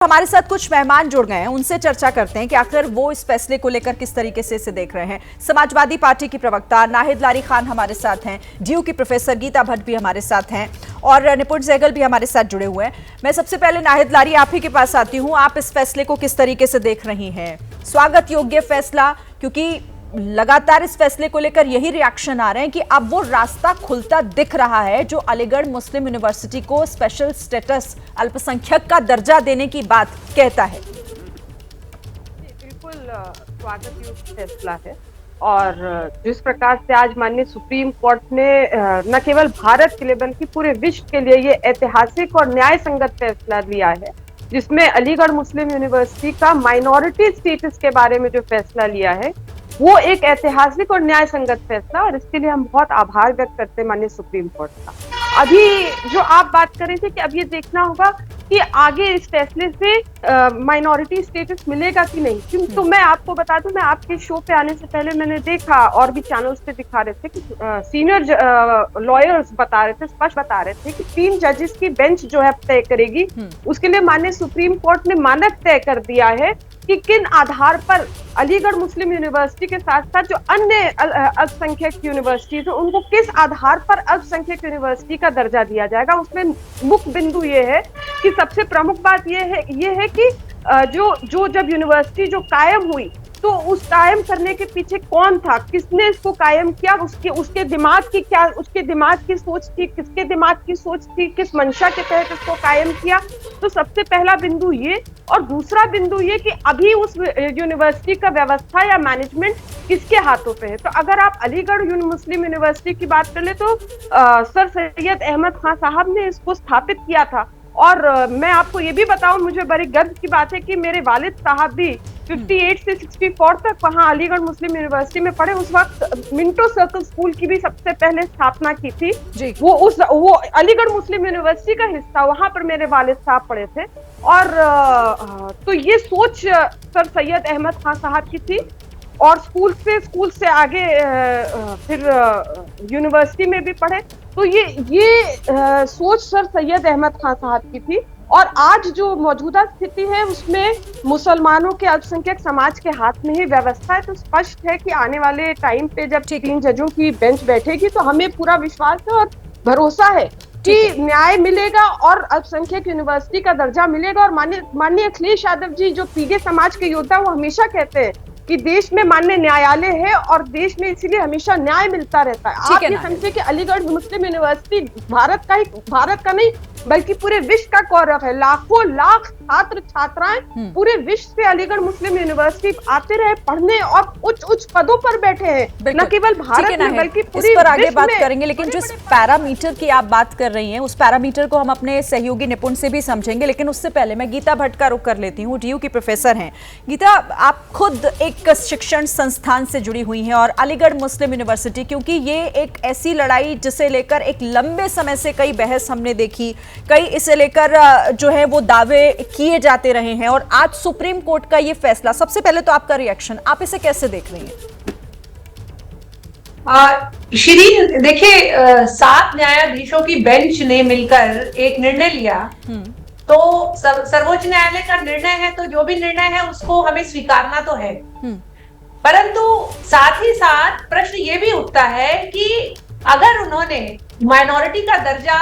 हमारे साथ कुछ मेहमान जुड़ गए हैं, उनसे चर्चा करते हैं कि आखिर वो इस फैसले को लेकर किस तरीके से इसे देख रहे हैं। समाजवादी पार्टी की प्रवक्ता नाहिद लारी खान हमारे साथ हैं, डीयू की प्रोफेसर गीता भट्ट भी हमारे साथ हैं और निपुण सहगल भी हमारे साथ जुड़े हुए हैं। मैं सबसे पहले नाहिद लारी आप ही के पास आती हूँ, आप इस फैसले को किस तरीके से देख रही हैं? स्वागत योग्य फैसला, क्योंकि लगातार इस फैसले को लेकर यही रिएक्शन आ रहे हैं कि अब वो रास्ता खुलता दिख रहा है जो अलीगढ़ मुस्लिम यूनिवर्सिटी को स्पेशल स्टेटस, अल्पसंख्यक का दर्जा देने की बात कहता है। बिल्कुल स्वागत योग्य फैसला है और जिस प्रकार से आज माननीय सुप्रीम कोर्ट ने न केवल भारत के लिए बल्कि पूरे विश्व के लिए ये ऐतिहासिक और न्याय संगत फैसला लिया है, जिसमें अलीगढ़ मुस्लिम यूनिवर्सिटी का माइनॉरिटी स्टेटस के बारे में जो फैसला लिया है वो एक ऐतिहासिक और न्याय संगत फैसला, और इसके लिए हम बहुत आभार व्यक्त करते हैं माननीय सुप्रीम कोर्ट का। अभी जो आप बात कर रहे थे कि अब ये देखना होगा कि आगे इस फैसले से माइनॉरिटी स्टेटस मिलेगा कि नहीं, क्योंकि तो मैं आपको बता दूं, मैं आपके शो पे आने से पहले मैंने देखा और भी चैनल्स पे दिखा रहे थे कि सीनियर लॉयर्स बता रहे थे, स्पष्ट बता रहे थे कि 3 जजेस की बेंच जो है तय करेगी। उसके लिए माननीय सुप्रीम कोर्ट ने मानक तय कर दिया है कि किन आधार पर अलीगढ़ मुस्लिम यूनिवर्सिटी के साथ साथ जो अन्य अल्पसंख्यक यूनिवर्सिटीज है उनको किस आधार पर अल्पसंख्यक यूनिवर्सिटी का दर्जा दिया जाएगा। उसमें मुख्य बिंदु ये है कि सबसे प्रमुख बात ये है कि जो जब यूनिवर्सिटी जो कायम हुई तो उस कायम करने के पीछे कौन था, किसने इसको कायम किया, उसके दिमाग की सोच थी, किसके दिमाग की सोच थी, किस मंशा के तहत इसको कायम किया। तो सबसे पहला बिंदु ये, और दूसरा बिंदु ये कि अभी उस यूनिवर्सिटी का व्यवस्था या मैनेजमेंट किसके हाथों पे है। तो अगर आप अलीगढ़ मुस्लिम यूनिवर्सिटी की बात कर ले तो सर सैयद अहमद खान साहब ने इसको स्थापित किया था। और मैं आपको ये भी बताऊं, मुझे बड़ी गर्व की बात है कि मेरे वालिद साहब भी 58 से 64 तक वहां अलीगढ़ मुस्लिम यूनिवर्सिटी में पढ़े। उस वक्त मिंटो सर्कल स्कूल की भी सबसे पहले स्थापना की थी जी। वो अलीगढ़ मुस्लिम यूनिवर्सिटी का हिस्सा, वहां पर मेरे वालिद साहब पढ़े थे। और तो ये सोच सर सैयद अहमद खान साहब की थी, और स्कूल से आगे फिर यूनिवर्सिटी में भी पढ़े। तो ये सोच सर सैयद अहमद खान साहब की थी। और आज जो मौजूदा स्थिति है उसमें मुसलमानों के अल्पसंख्यक समाज के हाथ में ही व्यवस्था है। तो स्पष्ट है कि आने वाले टाइम पे जब 3 जजों की बेंच बैठेगी तो हमें पूरा विश्वास है और भरोसा है कि न्याय मिलेगा और अल्पसंख्यक यूनिवर्सिटी का दर्जा मिलेगा। और माननीय अखिलेश यादव जी जो पीगे समाज के योद्धा, वो हमेशा कहते हैं कि देश में मान्य न्यायालय है और देश में इसीलिए हमेशा न्याय मिलता रहता है। आप ये समझे कि अलीगढ़ मुस्लिम यूनिवर्सिटी भारत का नहीं बल्कि पूरे विश्व का गौरव है। लाखों लाख छात्र छात्राएं पूरे विश्व से अलीगढ़ मुस्लिम यूनिवर्सिटी आते रहे पढ़ने और उच्च पदों पर बैठे हैं, न केवल भारत में बल्कि पूरी इस पर आगे बात करेंगे। लेकिन जिस पैरामीटर की आप बात कर रही हैं उस पैरामीटर को हम अपने सहयोगी निपुण से भी समझेंगे, लेकिन उससे पहले मैं गीता भट्ट का रुख कर लेती हूँ। डीयू की प्रोफेसर हैं गीता, आप खुद एक शिक्षण संस्थान से जुड़ी हुई हैं और अलीगढ़ मुस्लिम यूनिवर्सिटी, क्योंकि ये एक ऐसी लड़ाई जिसे लेकर एक लंबे समय से कई बहस हमने देखी, कई इसे लेकर जो है वो दावे किए जाते रहे हैं, और आज सुप्रीम कोर्ट का ये फैसला, सबसे पहले तो आपका रिएक्शन, आप इसे कैसे देख रही हैं? श्री देखिए, 7 न्यायाधीशों की बेंच ने मिलकर एक निर्णय लिया, तो सर्वोच्च न्यायालय का निर्णय है तो जो भी निर्णय है उसको हमें स्वीकारना तो है। परंतु साथ ही साथ प्रश्न ये भी उठता है कि अगर उन्होंने माइनॉरिटी का दर्जा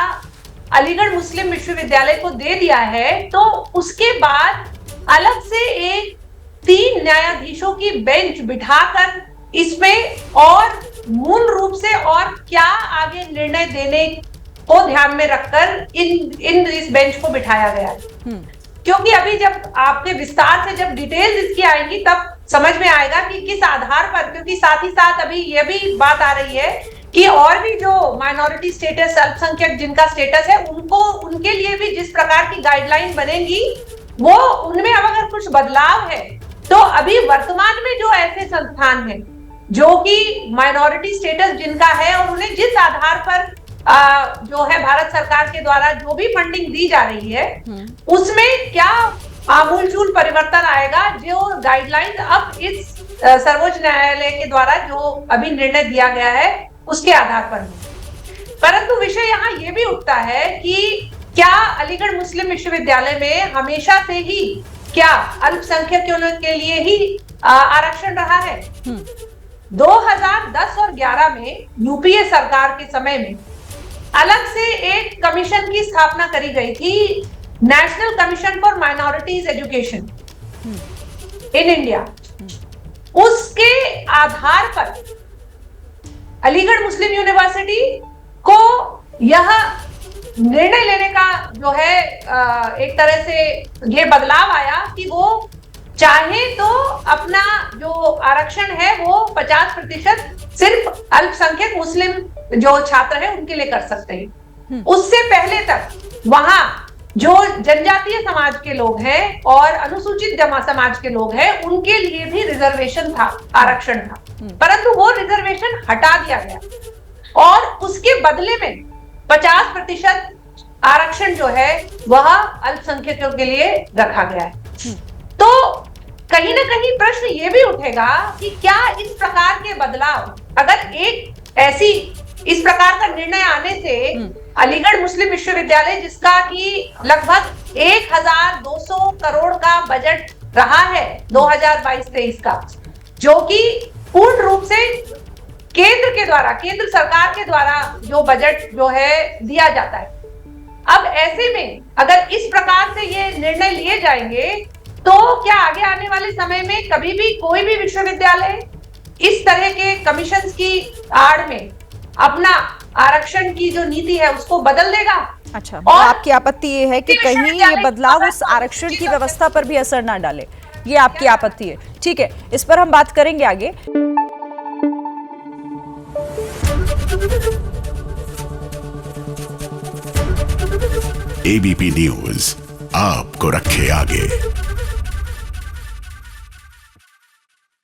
अलीगढ़ मुस्लिम विश्वविद्यालय को दे दिया है तो उसके बाद अलग से एक 3 न्यायाधीशों की बेंच बिठाकर इसमें और मूल रूप से और क्या आगे निर्णय देने को ध्यान में रखकर इस बेंच को बिठाया गया है। क्योंकि अभी जब आपके विस्तार से जब डिटेल्स इसकी आएंगी तब समझ में आएगा कि किस आधार पर, क्योंकि साथ ही साथ अभी यह भी बात आ रही है कि और भी जो माइनॉरिटी स्टेटस, अल्पसंख्यक जिनका स्टेटस है, उनके लिए भी जिस प्रकार की गाइडलाइन बनेगी वो उनमें अब अगर कुछ बदलाव है तो अभी वर्तमान में जो ऐसे संस्थान हैं जो कि माइनॉरिटी स्टेटस जिनका है और उन्हें जिस आधार पर जो है भारत सरकार के द्वारा जो भी फंडिंग दी जा रही है उसमें क्या आमूलचूल परिवर्तन आएगा, जो गाइडलाइन अब इस सर्वोच्च न्यायालय के द्वारा जो अभी निर्णय दिया गया है उसके आधार पर। परंतु विषय यहाँ ये भी उठता है कि क्या अलीगढ़ मुस्लिम विश्वविद्यालय में हमेशा से ही क्या अल्पसंख्यकों के लिए ही आरक्षण रहा है? 2010 और 11 में यूपीए सरकार के समय में अलग से एक कमीशन की स्थापना करी गई थी, national commission for minorities education in India. उसके आधार पर अलीगढ़ मुस्लिम यूनिवर्सिटी को यह निर्णय लेने का जो है एक तरह से ये बदलाव आया कि वो चाहे तो अपना जो आरक्षण है वो 50% सिर्फ अल्पसंख्यक मुस्लिम जो छात्र हैं उनके लिए कर सकते हैं। उससे पहले तक वहां जो जनजातीय समाज के लोग हैं और अनुसूचित समाज के लोग हैं उनके लिए भी रिजर्वेशन था, आरक्षण था, परंतु वो रिजर्वेशन हटा दिया गया और उसके बदले में 50% आरक्षण जो है वह अल्पसंख्यकों के लिए रखा गया है। तो कहीं ना कहीं प्रश्न ये भी उठेगा कि क्या इस प्रकार के बदलाव, अगर एक ऐसी इस प्रकार का निर्णय आने से अलीगढ़ मुस्लिम विश्वविद्यालय जिसका कि लगभग 1200 करोड़ का बजट रहा है 2022-23 का, जो कि पूर्ण रूप से केंद्र सरकार के द्वारा जो बजट जो है दिया जाता है, अब ऐसे में अगर इस प्रकार से ये निर्णय लिए जाएंगे तो क्या आगे आने वाले समय में कभी भी कोई भी विश्वविद्यालय इस तरह के कमीशंस की आड़ में अपना आरक्षण की जो नीति है उसको बदल देगा? अच्छा, और आपकी आपत्ति ये है कि कहीं ये बदलाव उस आरक्षण की व्यवस्था पर भी असर ना डाले, ये आपकी आपत्ति है। ठीक है, इस पर हम बात करेंगे आगे। एबीपी न्यूज आपको रखे आगे।